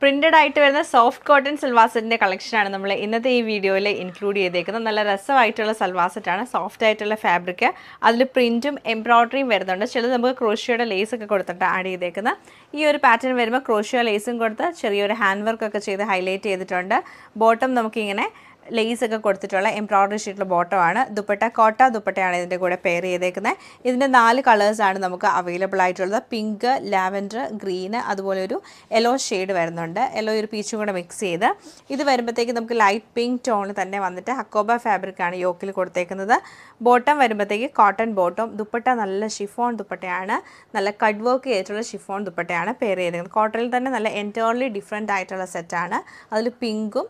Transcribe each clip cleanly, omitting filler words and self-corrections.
Printed ആയിട്ട് വരുന്ന soft cotton salwar സെറ്റിന്റെ കളക്ഷനാണ് നമ്മൾ ഇന്നത്തെ ഈ വീഡിയോയിൽ ഇൻക്ലൂഡ് ചെയ്തേക്കുന്നത്. നല്ല രസമായിട്ടുള്ള സൽവാർ സെറ്റാണ്, സോഫ്റ്റ് ആയിട്ടുള്ള ഫാബ്രിക്, അതിൽ പ്രിന്റും എംബ്രോയിഡറിയും വരുന്നുണ്ട്. ചിലത് നമുക്ക് ക്രോഷ്യയുടെ ലേസ് ഒക്കെ കൊടുത്തിട്ട് ആഡ് ചെയ്തേക്കുന്നത്. ഈ ഒരു പാറ്റേൺ വരുമ്പോൾ ക്രോഷ്യ ലേസും കൊടുത്ത് ചെറിയൊരു ഹാൻഡ് വർക്ക് ഒക്കെ ചെയ്ത് ഹൈലൈറ്റ് ചെയ്തിട്ടുണ്ട്. ബോട്ടം നമുക്കിങ്ങനെ ലേസ് ഒക്കെ കൊടുത്തിട്ടുള്ള എംബ്രോയിഡറി ഷീറ്റുള്ള ബോട്ടമാണ്. ദുപ്പട്ട കോട്ട ദുപ്പട്ടയാണ് ഇതിൻ്റെ കൂടെ പെയർ ചെയ്തേക്കുന്നത്. ഇതിൻ്റെ 4 കളേഴ്സാണ് നമുക്ക് അവൈലബിൾ ആയിട്ടുള്ളത്. പിങ്ക്, ലാവൻഡർ, ഗ്രീന്, അതുപോലെ ഒരു യെല്ലോ ഷെയ്ഡ് വരുന്നുണ്ട്. യെല്ലോ ഒരു പീച്ചും കൂടെ മിക്സ് ചെയ്ത് ഇത് വരുമ്പോഴത്തേക്ക് നമുക്ക് ലൈറ്റ് പിങ്ക് ടോണിൽ തന്നെ വന്നിട്ട് ഹക്കോബ ഫാബ്രിക്കാണ് യോക്കിൽ കൊടുത്തേക്കുന്നത്. ബോട്ടം വരുമ്പോഴത്തേക്ക് കോട്ടൺ ബോട്ടം, ദുപ്പട്ട നല്ല ഷിഫോൺ ദുപ്പട്ടയാണ്, നല്ല കട്ട് വർക്ക് ചെയ്തിട്ടുള്ള ഷിഫോൺ ദുപ്പട്ടയാണ് പെയർ ചെയ്തേക്കുന്നത്. കോട്ടണിൽ തന്നെ നല്ല എൻറ്റയർലി ഡിഫറെൻ്റ് ആയിട്ടുള്ള സെറ്റാണ്. അതിൽ പിങ്കും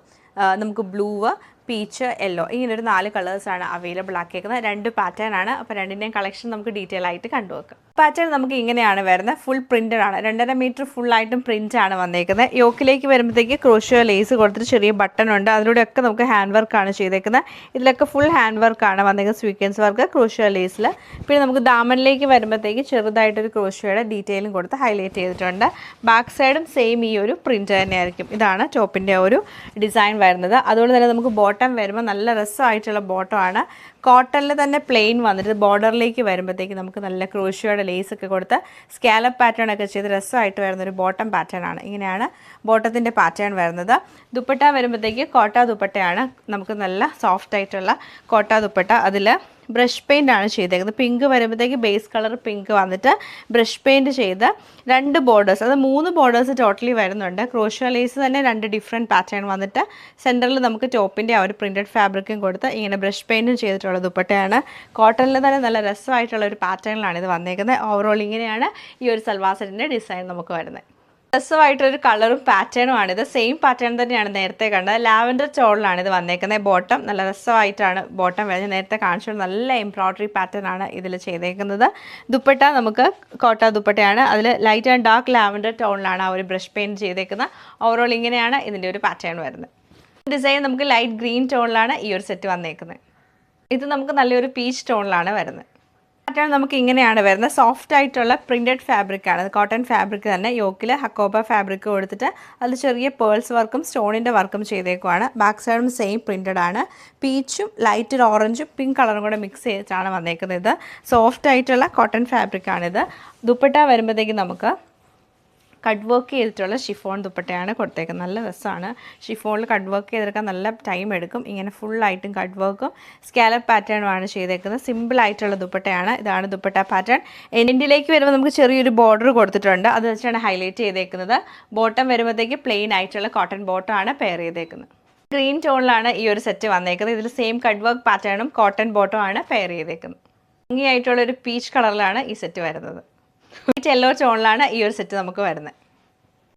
നമുക്ക് ബ്ലൂവ്, പീച്ച്, യെല്ലോ ഇങ്ങനൊരു 4 കളേഴ്സാണ് അവൈലബിൾ ആക്കിയേക്കുന്നത്. 2 പാറ്റേൺ ആണ്. അപ്പോൾ രണ്ടിൻ്റെയും കളക്ഷൻ നമുക്ക് ഡീറ്റെയിൽ ആയിട്ട് കണ്ടുവെക്കാം. പാറ്റേൺ നമുക്ക് ഇങ്ങനെയാണ് വരുന്നത്. ഫുൾ പ്രിൻറ്റഡ് ആണ്. 2.5 മീറ്റർ ഫുള്ളായിട്ടും പ്രിൻ്റ് ആണ് വന്നേക്കുന്നത്. യോക്കിലേക്ക് വരുമ്പോഴത്തേക്ക് ക്രോഷ്യ ലേസ് കൊടുത്തിട്ട് ചെറിയ ബട്ടൺ ഉണ്ട്. അതിലൂടെയൊക്കെ നമുക്ക് ഹാൻഡ് വർക്കാണ് ചെയ്തേക്കുന്നത്. ഇതിലൊക്കെ ഫുൾ ഹാൻഡ് വർക്കാണ് വന്നേക്കുന്നത്, സ്വീക്വൻസ് വർക്ക് ക്രോഷ്യ ലേസിൽ. പിന്നെ നമുക്ക് ദാമനിലേക്ക് വരുമ്പോഴത്തേക്ക് ചെറുതായിട്ടൊരു ക്രോഷ്യയുടെ ഡീറ്റെയിലും കൊടുത്ത് ഹൈലൈറ്റ് ചെയ്തിട്ടുണ്ട്. ബാക്ക് സൈഡും സെയിം ഈ ഒരു പ്രിൻ്റ് തന്നെയായിരിക്കും. ഇതാണ് ടോപ്പിൻ്റെ ഒരു ഡിസൈൻ വരുന്നത്. അതുകൊണ്ട് തന്നെ നമുക്ക് ബോട്ടം വരുമ്പോൾ നല്ല രസമായിട്ടുള്ള ബോട്ടമാണ്. കോട്ടണിൽ തന്നെ പ്ലെയിൻ വന്നിട്ട് ബോർഡറിലേക്ക് വരുമ്പോഴത്തേക്ക് നമുക്ക് നല്ല ക്രോഷ്യയുടെ ലേസ് ഒക്കെ കൊടുത്ത് സ്കാലപ്പ് പാറ്റേൺ ഒക്കെ ചെയ്ത് രസമായിട്ട് വരുന്നൊരു ബോട്ടം പാറ്റേൺ ആണ്. ഇങ്ങനെയാണ് ബോട്ടത്തിൻ്റെ പാറ്റേൺ വരുന്നത്. ദുപ്പട്ട വരുമ്പോഴത്തേക്ക് കോട്ട ദുപ്പട്ടയാണ്. നമുക്ക് നല്ല സോഫ്റ്റ് ആയിട്ടുള്ള കോട്ട ദുപ്പട്ട. അതിൽ ബ്രഷ് പെയിൻ്റ് ആണ് ചെയ്തേക്കുന്നത്. പിങ്ക് വരുമ്പോഴത്തേക്ക് ബേസ് കളർ പിങ്ക് വന്നിട്ട് ബ്രഷ് പെയിൻറ്റ് ചെയ്ത് 2 ബോർഡേഴ്സ്, അത് 3 ബോർഡേഴ്സ് ടോട്ടലി വരുന്നുണ്ട്. ക്രോഷ്യ ലേസ് തന്നെ 2 ഡിഫറെൻറ്റ് പാറ്റേൺ വന്നിട്ട് സെൻറ്ററിൽ നമുക്ക് ടോപ്പിൻ്റെ ആ ഒരു പ്രിൻറ്റഡ് ഫാബ്രിക്കും കൊടുത്ത് ഇങ്ങനെ ബ്രഷ് പെയിൻറ്റും ചെയ്തിട്ടുള്ള ദുപ്പട്ടയാണ്. കോട്ടണിൽ തന്നെ നല്ല രസമായിട്ടുള്ള ഒരു പാറ്റേണിലാണ് ഇത് വന്നേക്കുന്നത്. ഓവറോൾ ഇങ്ങനെയാണ് ഈ ഒരു സൽവാർ സെറ്റിൻ്റെ ഡിസൈൻ നമുക്ക് വരുന്നത്. രസമായിട്ടൊരു കളറും പാറ്റേണും ആണിത്. സെയിം പാറ്റേൺ തന്നെയാണ് നേരത്തെ കണ്ടത്. ലാവൻഡർ ടോണിലാണ് ഇത് വന്നേക്കുന്നത്. ബോട്ടം നല്ല രസമായിട്ടാണ് ബോട്ടം വരുന്നത്. നേരത്തെ കാണിച്ചത് നല്ല എംബ്രോയിഡറി പാറ്റേൺ ആണ് ഇതിൽ ചെയ്തേക്കുന്നത്. ദുപ്പട്ട നമുക്ക് കോട്ട ദുപ്പട്ടയാണ്. അതിൽ ലൈറ്റ് ആൻഡ് ഡാർക്ക് ലാവൻഡർ ടോണിലാണ് ആ ഒരു ബ്രഷ് പെയിൻറ്റ് ചെയ്തേക്കുന്നത്. ഓവറോൾ ഇങ്ങനെയാണ് ഇതിൻ്റെ ഒരു പാറ്റേൺ വരുന്നത്. ഡിസൈൻ നമുക്ക് ലൈറ്റ് ഗ്രീൻ ടോണിലാണ് ഈ ഒരു സെറ്റ് വന്നേക്കുന്നത്. ഇത് നമുക്ക് നല്ലൊരു പീച്ച് ടോണിലാണ് വരുന്നത്. പാറ്റേൺ നമുക്ക് ഇങ്ങനെയാണ് വരുന്നത്. സോഫ്റ്റ് ആയിട്ടുള്ള പ്രിൻറ്റഡ് ഫാബ്രിക്കാണ്. കോട്ടൺ ഫാബ്രിക് തന്നെ. യോക്കിൽ ഹക്കോബ ഫാബ്രിക് കൊടുത്തിട്ട് അതിൽ ചെറിയ പേൾസ് വർക്കും സ്റ്റോണിൻ്റെ വർക്കും ചെയ്തേക്കുവാണ്. ബാക്ക് സൈഡും സെയിം പ്രിൻറ്റഡ് ആണ്. പീച്ചും ലൈറ്റ് ഓറഞ്ചും പിങ്ക് കളറും കൂടെ മിക്സ് ചെയ്തിട്ടാണ് വന്നേക്കുന്നത്. ഇത് സോഫ്റ്റ് ആയിട്ടുള്ള കോട്ടൺ ഫാബ്രിക്കാണിത്. ദുപ്പട്ട വരുമ്പോഴത്തേക്ക് നമുക്ക് കട്ട് വർക്ക് ചെയ്തിട്ടുള്ള ഷിഫോൺ ദുപ്പട്ടയാണ് കൊടുത്തേക്കുന്നത്. നല്ല രസമാണ്. ഷിഫോണിൽ കട്ട് വർക്ക് ചെയ്തെടുക്കാൻ നല്ല ടൈം എടുക്കും. ഇങ്ങനെ ഫുള്ളായിട്ടും കട്ട് വർക്കും സ്കാലപ്പ് പാറ്റേണുമാണ് ചെയ്തേക്കുന്നത്. സിമ്പിളായിട്ടുള്ള ദുപ്പട്ടയാണ്. ഇതാണ് ദുപ്പട്ട പാറ്റേൺ. എൻഡിലേക്ക് വരുമ്പോൾ നമുക്ക് ചെറിയൊരു ബോർഡർ കൊടുത്തിട്ടുണ്ട്. അത് വെച്ചാണ് ഹൈലൈറ്റ് ചെയ്തേക്കുന്നത്. ബോട്ടം വരുമ്പോഴത്തേക്ക് പ്ലെയിൻ ആയിട്ടുള്ള കോട്ടൺ ബോട്ടമാണ് പെയർ ചെയ്തേക്കുന്നത്. ഗ്രീൻ ടോണിലാണ് ഈ ഒരു സെറ്റ് വന്നേക്കുന്നത്. ഇതിൽ സെയിം കട്ട് വർക്ക് പാറ്റേണും കോട്ടൺ ബോട്ടമാണ് പെയർ ചെയ്തേക്കുന്നത്. ഭംഗിയായിട്ടുള്ളൊരു പീച്ച് കളറിലാണ് ഈ സെറ്റ് വരുന്നത്. യെല്ലോ ടോണിലാണ് ഈ ഒരു സെറ്റ് നമുക്ക് വരുന്നത്.